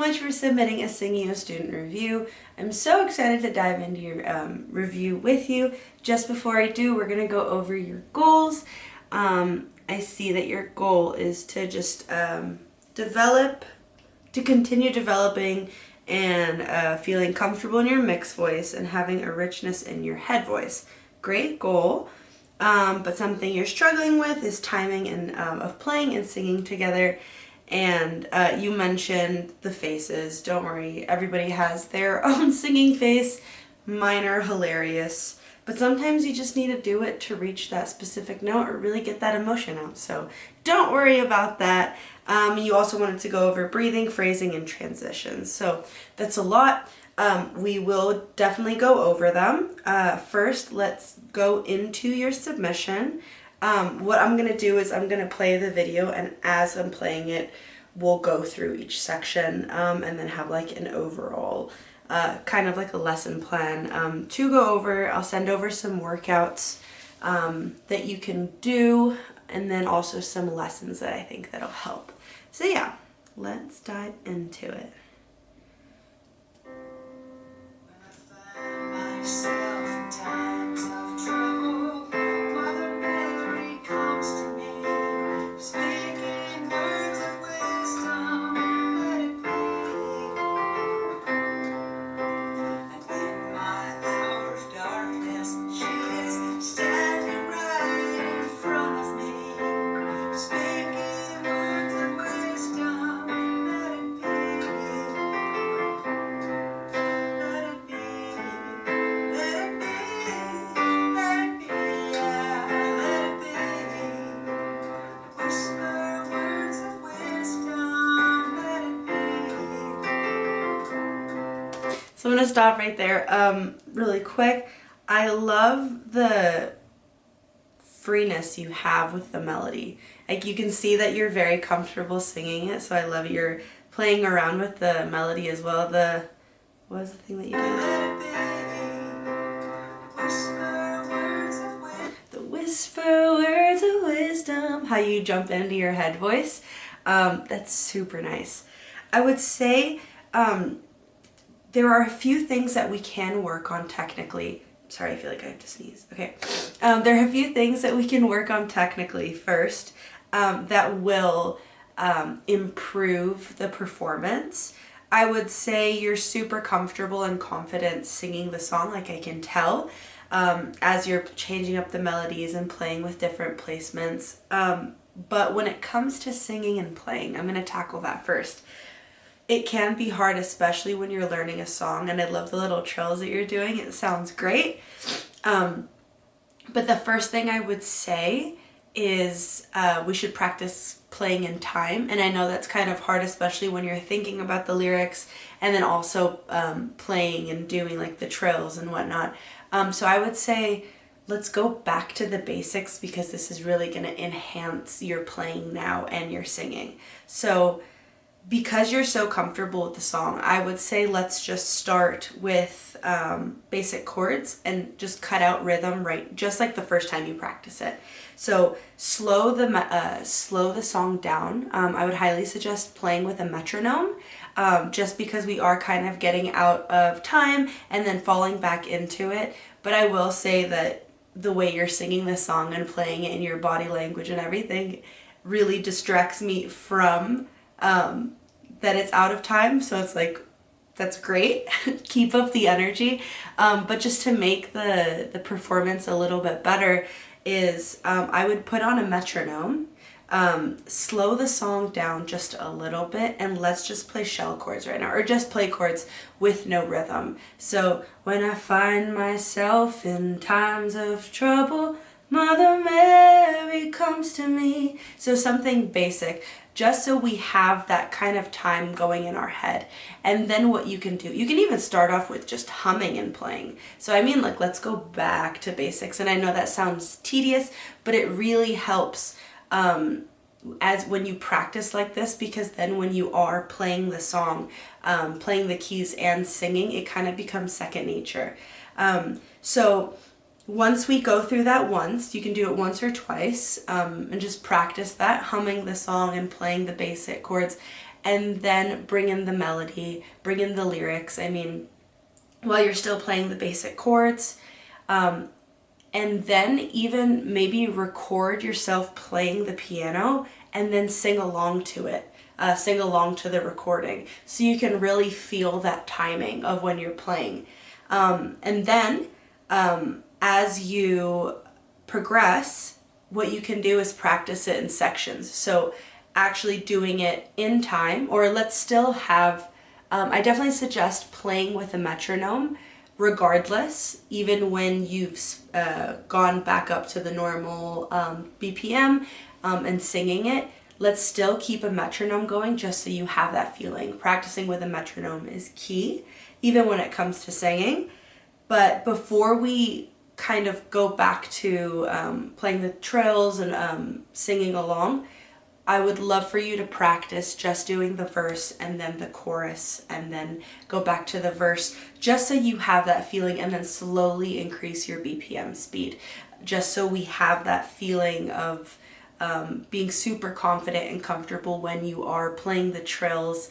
much for submitting a Singeo student review. I'm so excited to dive into your review with you. Just before I do, we're going to go over your goals. I see that your goal is to just continue developing and feeling comfortable in your mixed voice and having a richness in your head voice. Great goal. But something you're struggling with is timing and of playing and singing together. And you mentioned the faces. Don't worry, everybody has their own singing face. Mine are hilarious. But sometimes you just need to do it to reach that specific note or really get that emotion out. So don't worry about that. You also wanted to go over breathing, phrasing, and transitions. So that's a lot. We will definitely go over them. First, let's go into your submission. What I'm going to do is I'm going to play the video, and as I'm playing it, we'll go through each section and then have like an overall kind of like a lesson plan to go over. I'll send over some workouts that you can do, and then also some lessons that I think that'll help. So yeah, let's dive into it. So I'm going to stop right there really quick. I love the freeness you have with the melody. Like, you can see that you're very comfortable singing it, so I love you're playing around with the melody as well. What was the thing that you did? The whisper words of wisdom. How you jump into your head voice. That's super nice. I would say there are a few things that we can work on technically. Sorry, I feel like I have to sneeze. Okay. There are a few things that we can work on technically first that will improve the performance. I would say you're super comfortable and confident singing the song, like I can tell, as you're changing up the melodies and playing with different placements. But when it comes to singing and playing, I'm going to tackle that first. It can be hard, especially when you're learning a song, and I love the little trills that you're doing. It sounds great. But the first thing I would say is we should practice playing in time. And I know that's kind of hard, especially when you're thinking about the lyrics and then also playing and doing like the trills and whatnot. So I would say let's go back to the basics, because this is really going to enhance your playing now and your singing. So because you're so comfortable with the song, I would say let's just start with basic chords and just cut out rhythm, right, just like the first time you practice it. So slow the song down. I would highly suggest playing with a metronome, just because we are kind of getting out of time and then falling back into it. But I will say that the way you're singing this song and playing it in your body language and everything really distracts me from that it's out of time. So it's like, that's great. Keep up the energy. But just to make the performance a little bit better is I would put on a metronome, slow the song down just a little bit, and let's just play shell chords right now, or just play chords with no rhythm. So when I find myself in times of trouble, Mother Mary comes to me. So something basic, just so we have that kind of time going in our head. And then what you can do, you can even start off with just humming and playing. So I mean, like, let's go back to basics. And I know that sounds tedious, but it really helps as when you practice like this, because then when you are playing the song, playing the keys and singing, it kind of becomes second nature. So once we go through that once, you can do it once or twice, and just practice that, humming the song and playing the basic chords. and then bring in the melody, bring in the lyrics. I mean, while you're still playing the basic chords, and then even maybe record yourself playing the piano and then sing along to it. Sing along to the recording so you can really feel that timing of when you're playing. And then as you progress, what you can do is practice it in sections. So actually doing it in time, or let's still have, I definitely suggest playing with a metronome regardless, even when you've gone back up to the normal BPM and singing it. Let's still keep a metronome going just so you have that feeling. Practicing with a metronome is key, even when it comes to singing. But before we kind of go back to playing the trills and singing along, I would love for you to practice just doing the verse and then the chorus and then go back to the verse, just so you have that feeling, and then slowly increase your BPM speed, just so we have that feeling of being super confident and comfortable when you are playing the trills.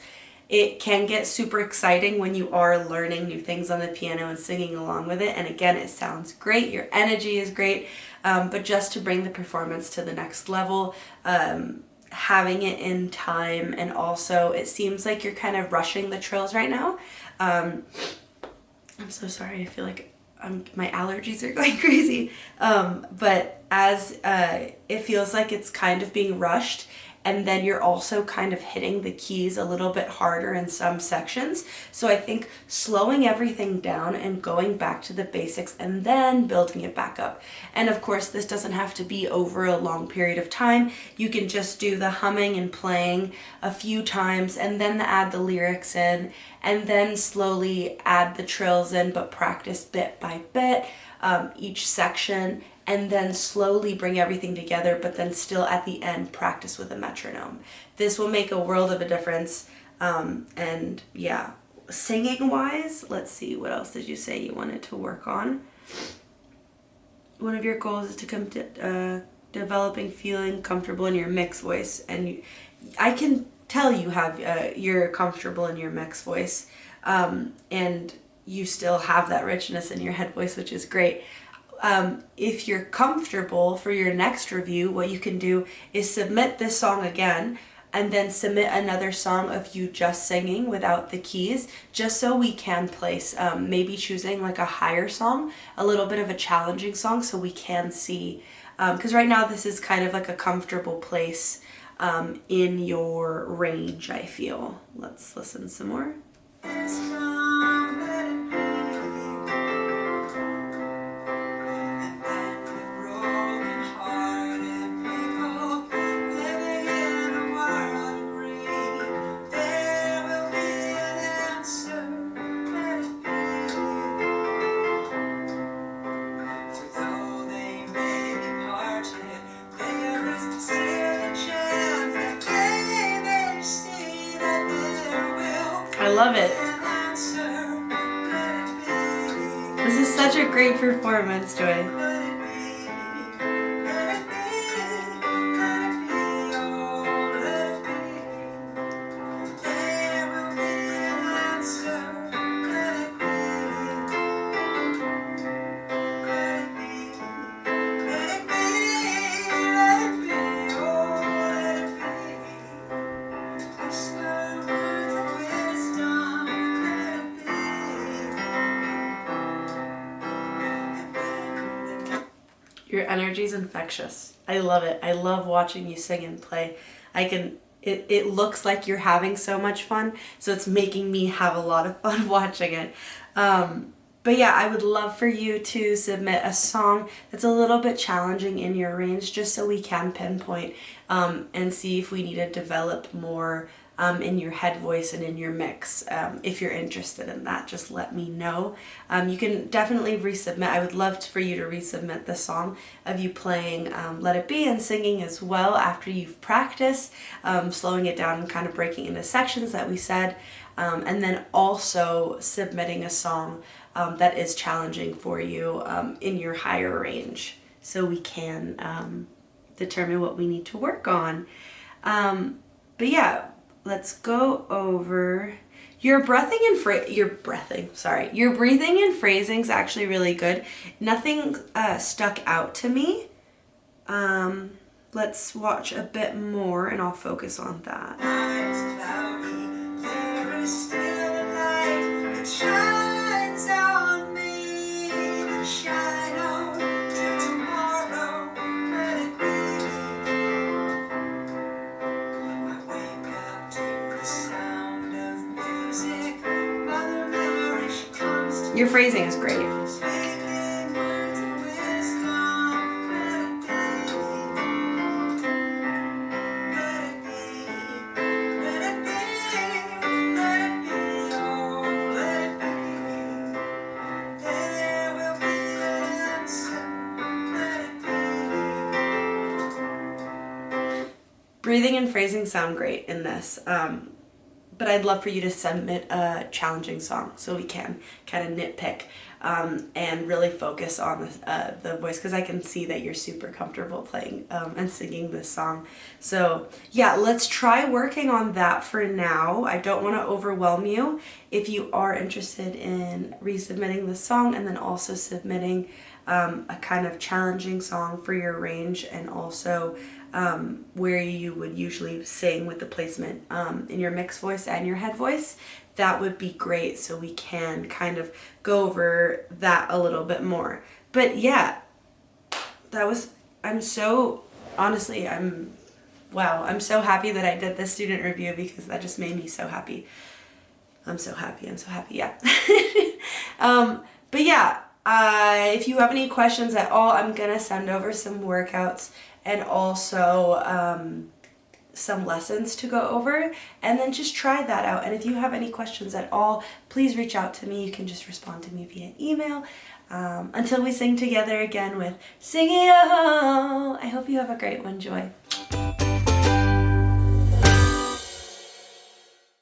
It can get super exciting when you are learning new things on the piano and singing along with it. And again, it sounds great, your energy is great, but just to bring the performance to the next level, having it in time, and also it seems like you're kind of rushing the trills right now. I'm so sorry, I feel like my allergies are going crazy. But as it feels like it's kind of being rushed, and then you're also kind of hitting the keys a little bit harder in some sections. So I think slowing everything down and going back to the basics and then building it back up. And of course, this doesn't have to be over a long period of time. You can just do the humming and playing a few times and then add the lyrics in, and then slowly add the trills in, but practice bit by bit each section, and then slowly bring everything together, but then still at the end practice with a metronome. This will make a world of a difference. And yeah, singing wise, let's see, what else did you say you wanted to work on? One of your goals is to come to developing feeling comfortable in your mixed voice, and I can tell you have you're comfortable in your mixed voice, and you still have that richness in your head voice, which is great. If you're comfortable for your next review, what you can do is submit this song again, and then submit another song of you just singing without the keys, just so we can place, maybe choosing like a higher song, a little bit of a challenging song, so we can see, because right now this is kind of like a comfortable place in your range, I feel. Let's listen some more. I love it. This is such a great performance, Joy. Your energy is infectious. I love it. I love watching you sing and play. It looks like you're having so much fun, so it's making me have a lot of fun watching it. But yeah, I would love for you to submit a song that's a little bit challenging in your range, just so we can pinpoint and see if we need to develop more in your head voice and in your mix. If you're interested in that, just let me know. You can definitely resubmit. I would love for you to resubmit the song of you playing Let It Be and singing as well after you've practiced, slowing it down and kind of breaking into sections that we said, and then also submitting a song that is challenging for you in your higher range, so we can determine what we need to work on. But yeah, let's go over your breathing and your breathing and phrasing is actually really good. Nothing stuck out to me. Let's watch a bit more and I'll focus on that. Your phrasing is great. Breathing and phrasing sound great in this, but I'd love for you to submit a challenging song so we can kind of nitpick and really focus on the voice, because I can see that you're super comfortable playing and singing this song. So yeah, let's try working on that for now. I don't want to overwhelm you. If you are interested in resubmitting the song and then also submitting a kind of challenging song for your range, and also where you would usually sing with the placement in your mixed voice and your head voice, that would be great, so we can kind of go over that a little bit more. But yeah, I'm so happy that I did this student review, because that just made me so happy. I'm so happy, yeah. But yeah, if you have any questions at all, I'm gonna send over some workouts and also some lessons to go over, and then just try that out. And if you have any questions at all, please reach out to me. You can just respond to me via email. Until we sing together again with Singeo, I hope you have a great one. Joy.